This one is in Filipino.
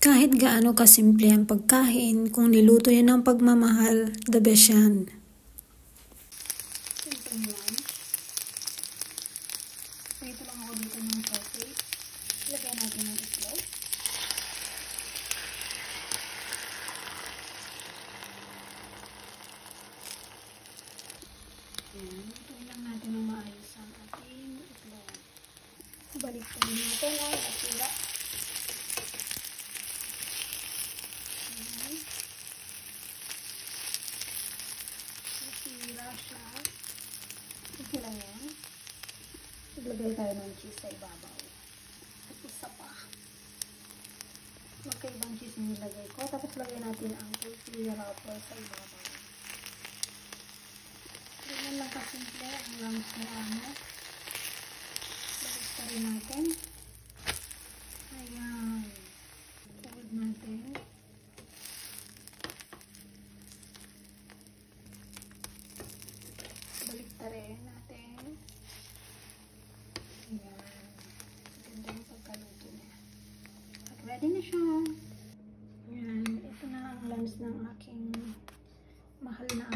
Kahit gaano kasimple ang pagkain, kung niluto yan ng pagmamahal, the best yan. Simple lang. Ito lang ako dito ng sausage. Lagyan natin ng itlog. Ayan. Ito lang natin ng maayos ang ating itlog. Balik pa rin natin ang asira. Asira siya. Okay lang yan. Maglagay tayo ng cheese sa ibabaw. At isa pa. Magkaibang cheese yung nilagay ko. Tapos lagay natin ang tortilla wrapper sa ibabaw. Ganyan lang kasimple ang lunch na ano. Balik pa rin natin. Ayan. Fold natin. Balik pa rin natin. Ayan. Ganda yung pagkaluto niya. At ready na siya. Ayan. Ito na ang lunch ng aking mahal na